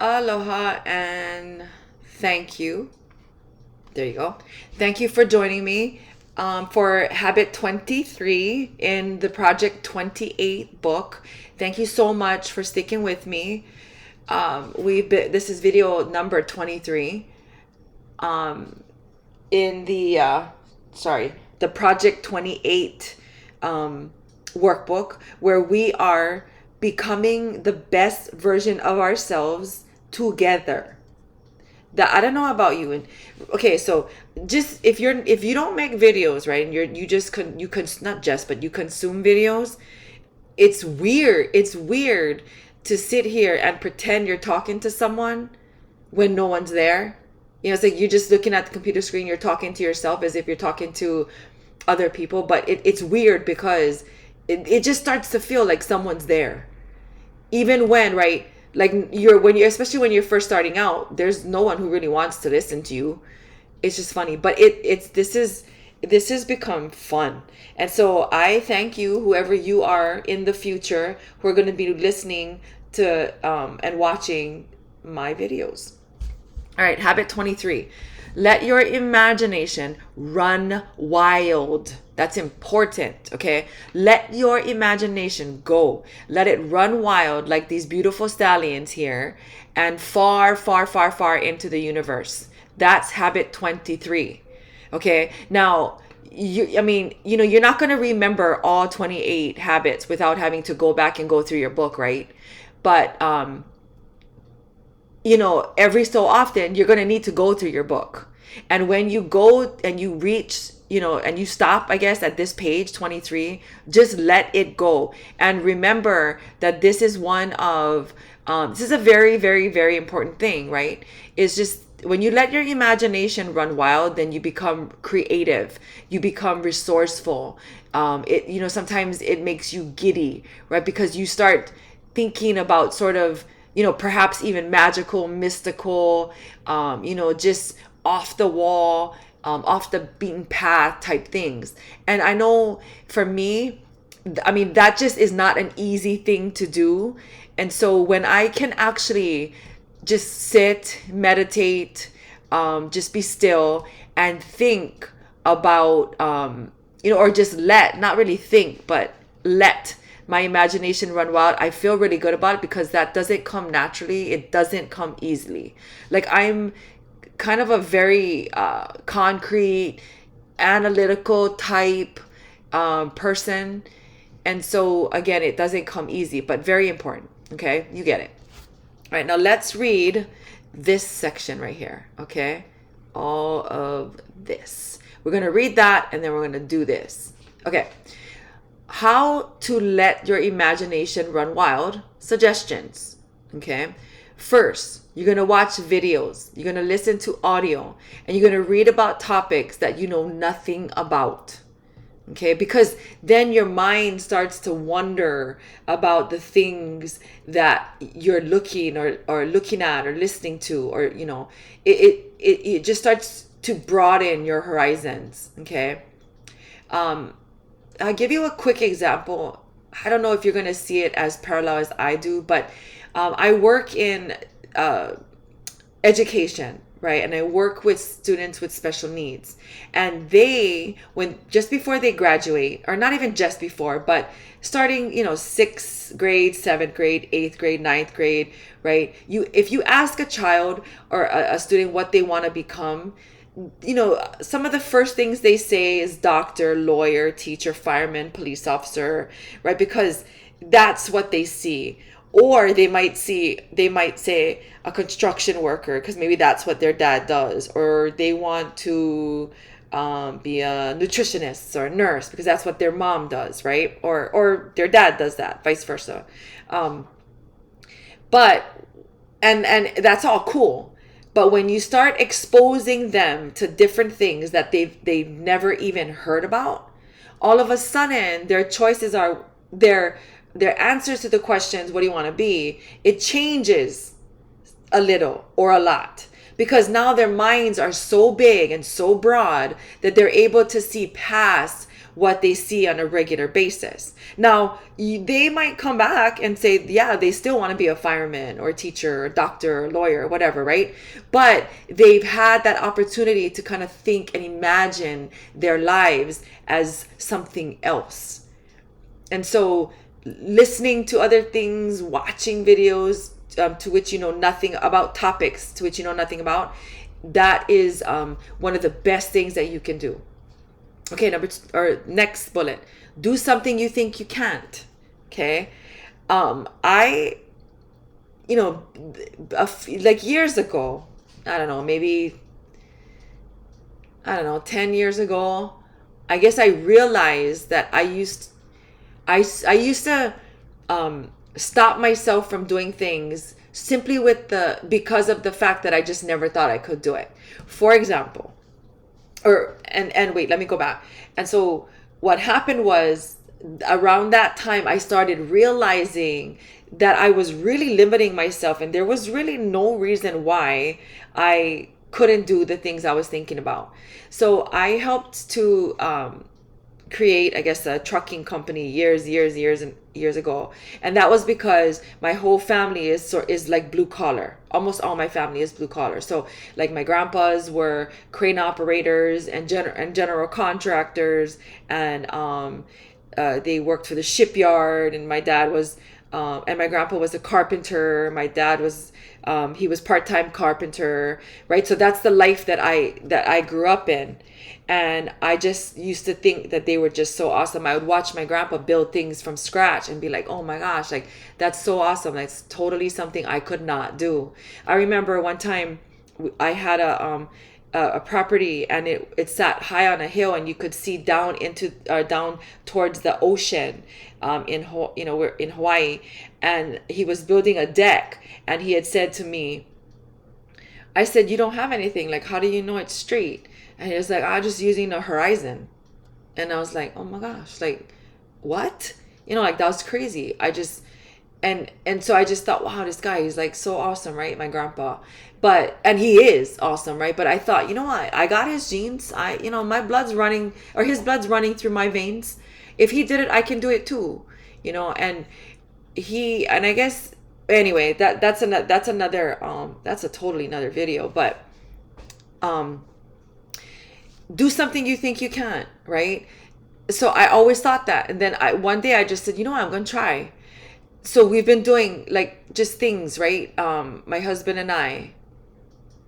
Aloha and thank you. There you go. Thank you for joining me for Habit 23 in the Project 28 book. Thank you so much for sticking with me. This is video number 23 in the Project 28 workbook, where we are becoming the best version of ourselves together. That I don't know about you. And okay, so just if you don't make videos, right, and you just you can not just but you consume videos, it's weird to sit here and pretend you're talking to someone when no one's there. It's like you're just looking at the computer screen, you're talking to yourself as if you're talking to other people, but it's weird because it just starts to feel like someone's there. Even when, right, like when you're especially when you're first starting out, there's no one who really wants to listen to you. It's just funny, but this has become fun. And so I thank you, whoever you are in the future, who are going to be listening to and watching my videos. All right, habit 23. Let your imagination run wild. That's important, okay? Let your imagination go. Let it run wild like these beautiful stallions here and far, far, far, far into the universe. That's habit 23. Okay? Now, you're not going to remember all 28 habits without having to go back and go through your book, right? But every so often you're going to need to go through your book. And when you go and you reach, and you stop, I guess, at this page 23, just let it go. And remember that this is this is a very, very, very important thing, right? It's just when you let your imagination run wild, then you become creative, you become resourceful. Sometimes it makes you giddy, right? Because you start thinking about sort of, perhaps even magical, mystical, just off the wall, off the beaten path type things. And I know for me, that just is not an easy thing to do. And so when I can actually just sit, meditate, just be still and think about, or just not really think, but let my imagination run wild, I feel really good about it because that doesn't come naturally. It doesn't come easily. Like I'm kind of a very concrete, analytical type person. And so again, it doesn't come easy, but very important. Okay, you get it. All right, now let's read this section right here. Okay, all of this. We're going to read that and then we're going to do this. Okay. How to let your imagination run wild. Suggestions. Okay. First, you're going to watch videos. You're going to listen to audio. And you're going to read about topics that you know nothing about. Okay. Because then your mind starts to wonder about the things that you're looking or looking at or listening to, or, it just starts to broaden your horizons. Okay. I'll give you a quick example. I don't know if you're going to see it as parallel as I do, but I work in education, right? And I work with students with special needs. And just before they graduate, or not even just before, but starting, 6th grade, 7th grade, 8th grade, 9th grade, right? If you ask a child or a student what they want to become, some of the first things they say is doctor, lawyer, teacher, fireman, police officer, right? Because that's what they see. Or they might say a construction worker because maybe that's what their dad does. Or they want to be a nutritionist or a nurse because that's what their mom does, right? Or their dad does that, vice versa. But that's all cool. But when you start exposing them to different things that they've never even heard about, all of a sudden their choices are their answers to the questions, what do you want to be? It changes a little or a lot. Because now their minds are so big and so broad that they're able to see past what they see on a regular basis. Now, they might come back and say, yeah, they still want to be a fireman or a teacher or doctor or lawyer or whatever, right? But they've had that opportunity to kind of think and imagine their lives as something else. And so listening to other things, watching videos to which you know nothing about, topics to which you know nothing about, that is one of the best things that you can do. Okay, next bullet. Do something you think you can't. Okay. I, like years ago, I don't know, maybe, 10 years ago, I guess I realized that I used to stop myself from doing things simply because of the fact that I just never thought I could do it. For example, wait, let me go back. And so what happened was, around that time, I started realizing that I was really limiting myself, and there was really no reason why I couldn't do the things I was thinking about. So I helped to create, I guess, a trucking company years ago, and that was because my whole family is like blue collar. Almost all my family is blue collar. So like my grandpas were crane operators and general contractors, and they worked for the shipyard, and my dad was and my grandpa was a carpenter. My dad was he was part-time carpenter, right? So that's the life that I grew up in. And I just used to think that they were just so awesome. I would watch my grandpa build things from scratch and be like, oh my gosh, like that's so awesome. That's totally something I could not do. I remember one time I had a property, and it sat high on a hill, and you could see down towards the ocean we're in Hawaii. And he was building a deck, and he had said to me, I said, you don't have anything, like how do you know it's straight? And he was like, I'm just using the horizon. And I was like, oh my gosh, like what? Like that was crazy. And so I just thought, wow, this guy, he's like so awesome, right? My grandpa. And he is awesome, right? But I thought, you know what? I got his genes. My blood's running, or his blood's running through my veins. If he did it, I can do it too. And I guess, anyway, that's a totally another video, but, do something you think you can, right? So I always thought that. And then one day I just said, you know what, I'm going to try. So we've been doing like just things, right? My husband and I,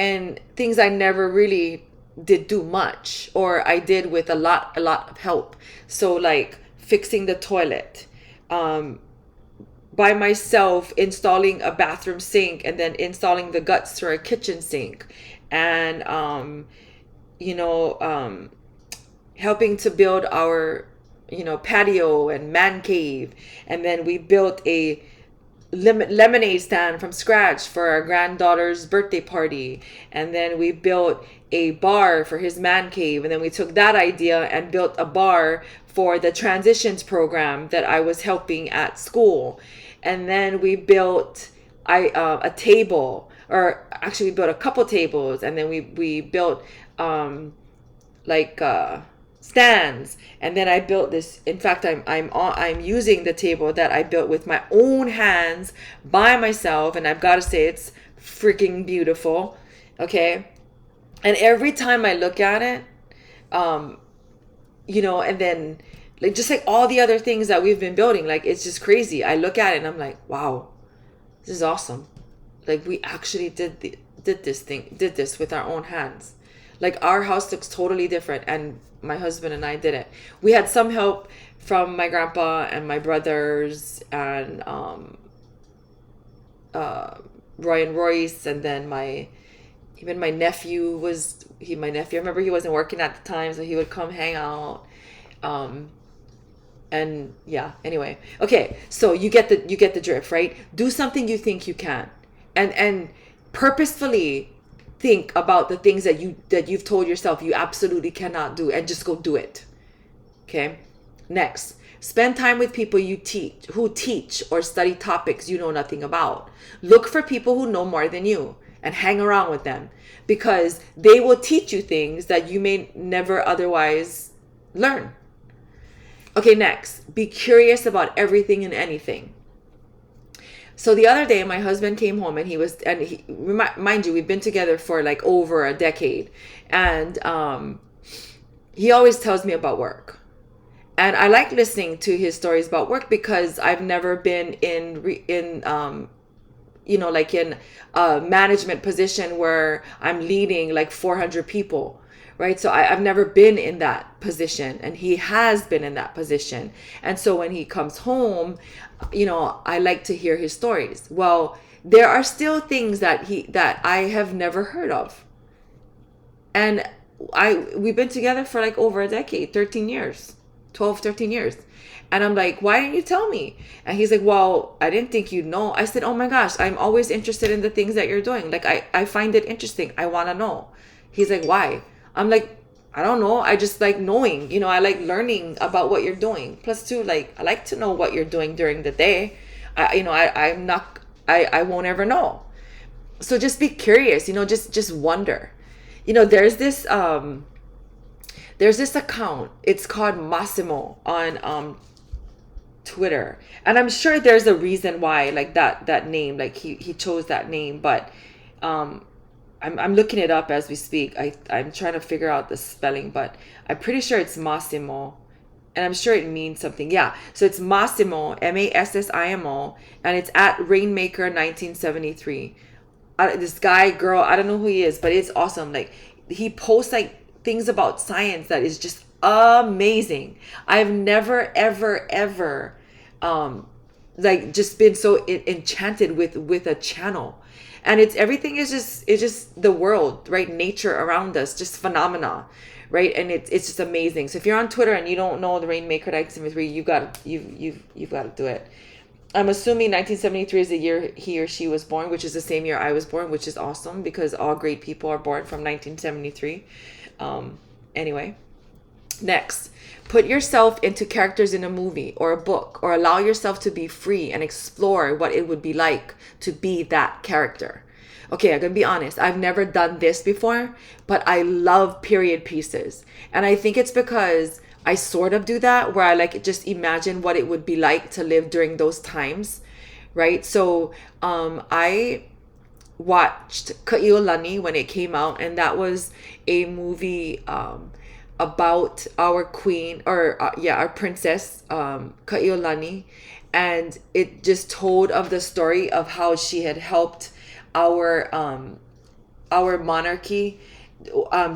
and things I never really did do much, or I did with a lot of help. So like fixing the toilet, by myself, installing a bathroom sink, and then installing the guts to our kitchen sink, and, helping to build our, patio and man cave. And then we built a lemonade stand from scratch for our granddaughter's birthday party. And then we built a bar for his man cave. And then we took that idea and built a bar for the transitions program that I was helping at school. And then we built a table, or actually we built a couple tables. And then we built stands. And then I built this. In fact, I'm using the table that I built with my own hands by myself, and I've got to say it's freaking beautiful. Okay, and every time I look at it, and then like just like all the other things that we've been building, like it's just crazy. I look at it and I'm like, wow, this is awesome. Like we actually did this with our own hands. Like our house looks totally different, and my husband and I did it. We had some help from my grandpa and my brothers, and Roy and Royce, and then my nephew I remember he wasn't working at the time, so he would come hang out. And yeah, anyway. Okay, so you get the drift, right? Do something you think you can, and purposefully think about the things that you've told yourself you absolutely cannot do, and just go do it. Okay. Next, spend time with people who teach or study topics you know nothing about. Look for people who know more than you and hang around with them, because they will teach you things that you may never otherwise learn. Okay, next, be curious about everything and anything. So the other day, my husband came home and mind you, we've been together for like over a decade, and he always tells me about work. And I like listening to his stories about work because I've never been like in a management position where I'm leading like 400 people, right? So I've never been in that position, and he has been in that position. And so when he comes home, I like to hear his stories. Well, there are still things that I have never heard of. And we've been together for like over a decade, 13 years, 12, 13 years. And I'm like, why didn't you tell me? And he's like, well, I didn't think you'd know. I said, oh my gosh, I'm always interested in the things that you're doing. Like, I find it interesting. I want to know. He's like, why? I'm like, I don't know. I just like knowing, I like learning about what you're doing. Plus two, like, I like to know what you're doing during the day. I won't ever know. So just be curious, just wonder. There's this account. It's called Massimo on Twitter, and I'm sure there's a reason why, like that name, like he chose that name. But I'm looking it up as we speak. I'm trying to figure out the spelling, but I'm pretty sure it's Massimo, and I'm sure it means something. Yeah, so it's Massimo, Massimo, and it's at Rainmaker 1973. This guy, girl, I don't know who he is, but it's awesome. Like, he posts like things about science that is just amazing. I've never ever like just been so enchanted with a channel. And everything is just the world, right? Nature around us, just phenomena, right? And it's just amazing. So if you're on Twitter and you don't know the Rainmaker 1973, you've got to do it. I'm assuming 1973 is the year he or she was born, which is the same year I was born, which is awesome because all great people are born from 1973. Anyway, next, put yourself into characters in a movie or a book, or allow yourself to be free and explore what it would be like to be that character. Okay, I'm gonna be honest. I've never done this before, but I love period pieces. And I think it's because I sort of do that, where I like just imagine what it would be like to live during those times, right? So I watched Ka'iolani when it came out, and that was a movie about our queen, or our princess, Ka'iolani, and it just told of the story of how she had helped our monarchy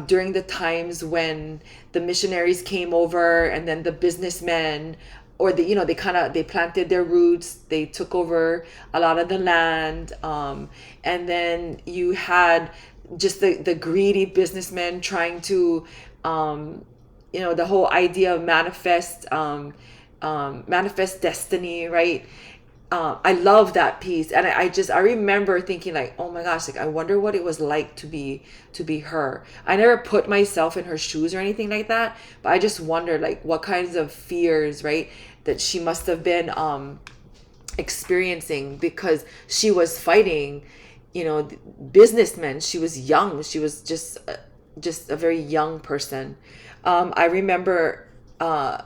during the times when the missionaries came over, and then the businessmen, or they planted their roots, they took over a lot of the land, and then you had just the greedy businessmen trying to the whole idea of manifest destiny, right? I love that piece, and I remember thinking like, oh my gosh, like I wonder what it was like to be her. I never put myself in her shoes or anything like that, but I just wondered like what kinds of fears, right, that she must have been experiencing, because she was fighting, businessmen. She was young. She was just a very young person. I remember. I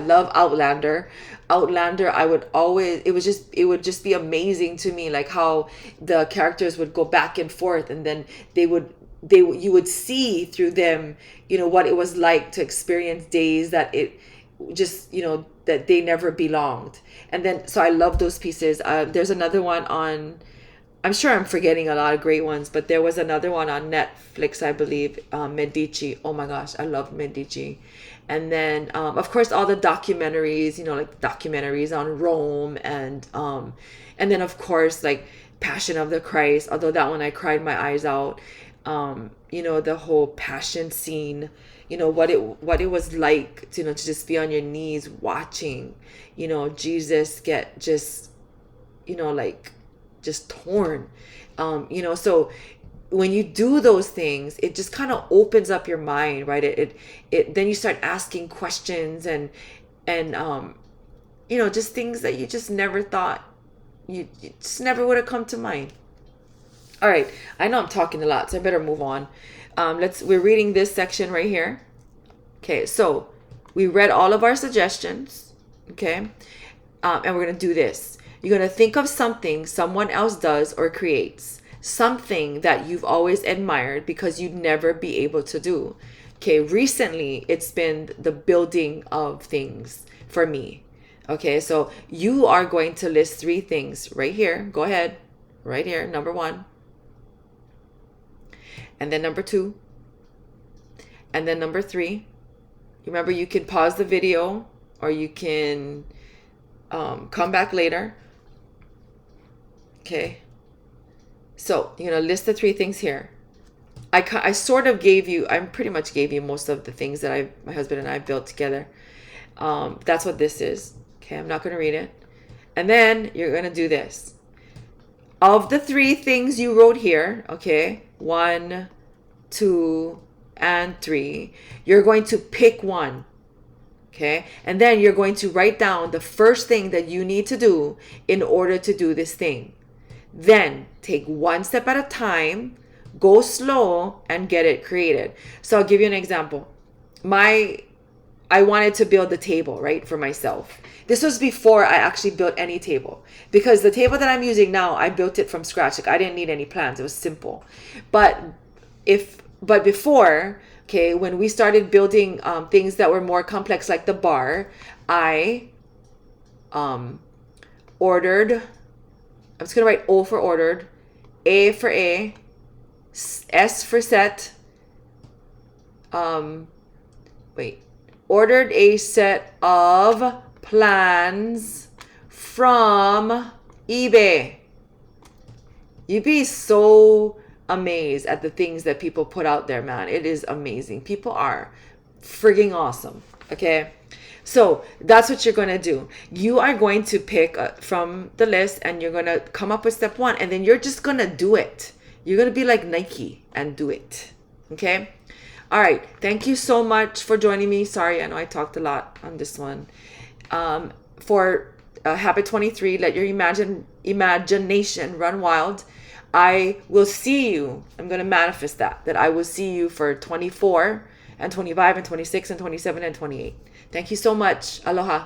love Outlander. I would always, it would just be amazing to me, like how the characters would go back and forth, and then you would see through them, what it was like to experience days that it just, that they never belonged. And then, so I love those pieces. There's another one on, I'm sure I'm forgetting a lot of great ones, but there was another one on Netflix, I believe, Medici. Oh my gosh, I love Medici. And then, of course, all the documentaries, like documentaries on Rome, and then of course, like Passion of the Christ. Although that one I cried my eyes out. The whole Passion scene. What it was like, to just be on your knees watching, Jesus get just, like just torn. So when you do those things, it just kind of opens up your mind, right? It then you start asking questions, and just things that you just never thought, you just never would have come to mind. All right, I know I'm talking a lot, so I better move on. We're reading this section right here. Okay, so We read all of our suggestions, okay? And we're going to do this. You're going to think of something someone else does or creates, something that you've always admired because you'd never be able to do. Okay, recently it's been the building of things for me. Okay, so you are going to list 3 things right here. Go ahead, right here, number 1. And then number 2. And then number 3. Remember, you can pause the video or you can come back later. Okay. So, list the 3 things here. I sort of I pretty much gave you most of the things that my husband and I built together. That's what this is. Okay, I'm not going to read it. And then you're going to do this. Of the 3 things you wrote here, okay, 1, 2, and 3, you're going to pick one. Okay, and then you're going to write down the first thing that you need to do in order to do this thing. Then take one step at a time, go slow, and get it created. So I'll give you an example. I wanted to build the table, right, for myself. This was before I actually built any table, because the table that I'm using now, I built it from scratch. Like, I didn't need any plans. It was simple. But before, okay, when we started building things that were more complex, like the bar, I ordered. I'm just gonna write O for ordered, A for A, S for set. Ordered a set of plans from eBay. You'd be so amazed at the things that people put out there, man. It is amazing. People are frigging awesome. Okay. So that's what you're going to do. You are going to pick from the list and you're going to come up with step 1, and then you're just going to do it. You're going to be like Nike and do it. Okay. All right. Thank you so much for joining me. Sorry, I know I talked a lot on this one. For habit 23, let your imagination run wild. I will see you. I'm going to manifest that I will see you for 24 and 25 and 26 and 27 and 28. Thank you so much. Aloha.